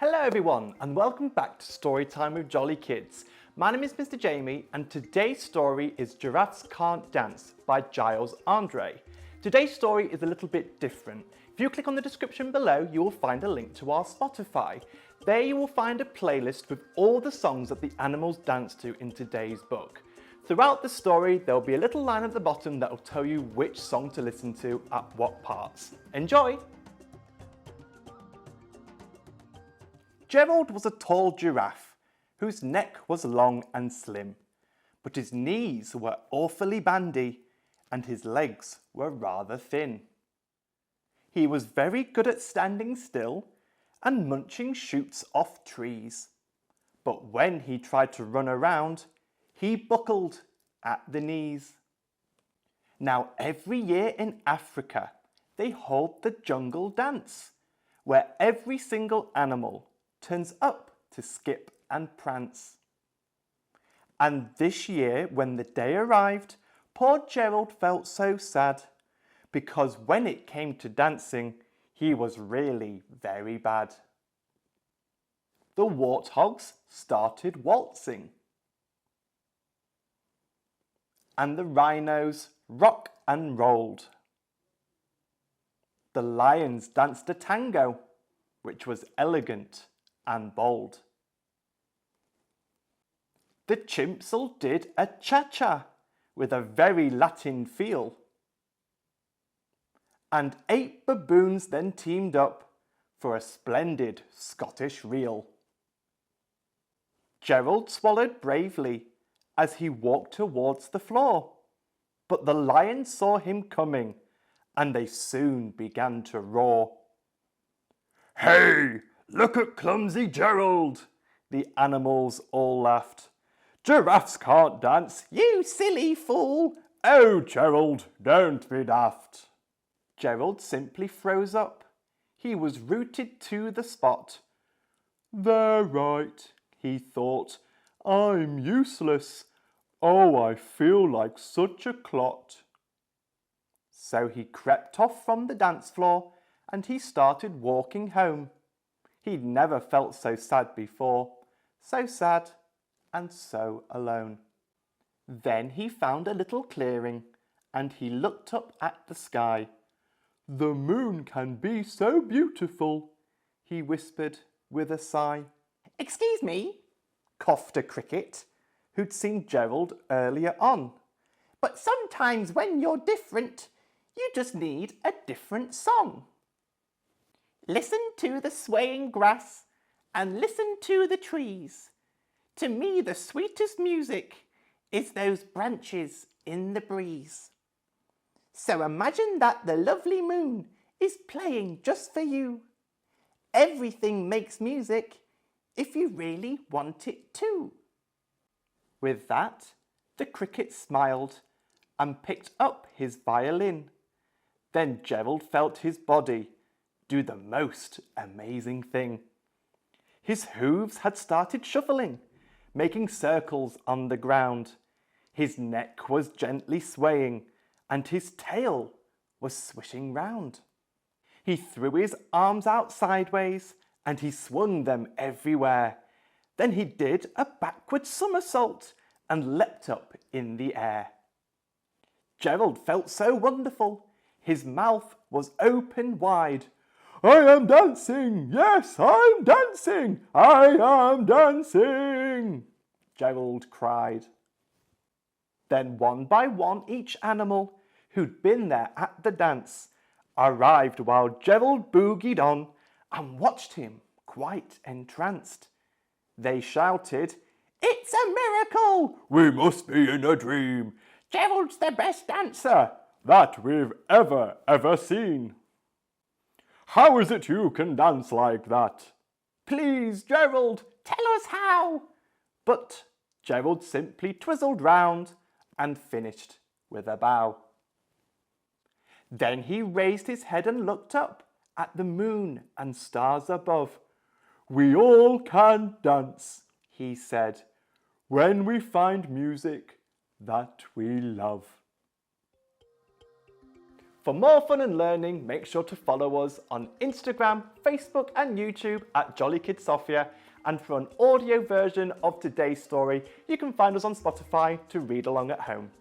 Hello everyone and welcome back to Storytime with Jolly Kids. My name is Mr. Jamie and today's story is Giraffes Can't Dance by Giles Andre. Today's story is a little bit different. If you click on the description below, you will find a link to our Spotify. There you will find a playlist with all the songs that the animals dance to in today's book. Throughout the story, there will be a little line at the bottom that will tell you which song to listen to at what parts. Enjoy! Gerald was a tall giraffe whose neck was long and slim, but his knees were awfully bandy and his legs were rather thin. He was very good at standing still and munching shoots off trees, but when he tried to run around, he buckled at the knees. Now every year in Africa, they hold the jungle dance, where every single animal turns up to skip and prance. And this year, when the day arrived, poor Gerald felt so sad, because when it came to dancing, he was really very bad. The warthogs started waltzing, and the rhinos rock and rolled. The lions danced a tango, which was elegant and bold. The chimps all did a cha-cha with a very Latin feel. And 8 baboons then teamed up for a splendid Scottish reel. Gerald swallowed bravely as he walked towards the floor, but the lions saw him coming and they soon began to roar. "Hey, look at clumsy Gerald!" The animals all laughed. "Giraffes can't dance, you silly fool! Oh, Gerald, don't be daft!" Gerald simply froze up. He was rooted to the spot. "They're right," he thought. "I'm useless. Oh, I feel like such a clot." So he crept off from the dance floor and he started walking home. He'd never felt so sad before, so sad and so alone. Then he found a little clearing and he looked up at the sky. "The moon can be so beautiful," he whispered with a sigh. "Excuse me," coughed a cricket, who'd seen Gerald earlier on. "But sometimes when you're different, you just need a different song. Listen to the swaying grass and listen to the trees. To me the sweetest music is those branches in the breeze. So imagine that the lovely moon is playing just for you. Everything makes music if you really want it to." With that, the cricket smiled and picked up his violin. Then Gerald felt his body do the most amazing thing. His hooves had started shuffling, making circles on the ground. His neck was gently swaying and his tail was swishing round. He threw his arms out sideways and he swung them everywhere. Then he did a backward somersault and leapt up in the air. Gerald felt so wonderful. His mouth was open wide. "I am dancing! Yes, I'm dancing! I am dancing!" Gerald cried. Then one by one each animal who'd been there at the dance arrived while Gerald boogied on and watched him quite entranced. They shouted, "It's a miracle! We must be in a dream! Gerald's the best dancer that we've ever seen! How is it you can dance like that? Please, Gerald, tell us how!" But Gerald simply twizzled round and finished with a bow. Then he raised his head and looked up at the moon and stars above. "We all can dance," he said, "when we find music that we love." For more fun and learning, make sure to follow us on Instagram, Facebook and YouTube at Jolly Kid Sophia. And for an audio version of today's story, you can find us on Spotify to read along at home.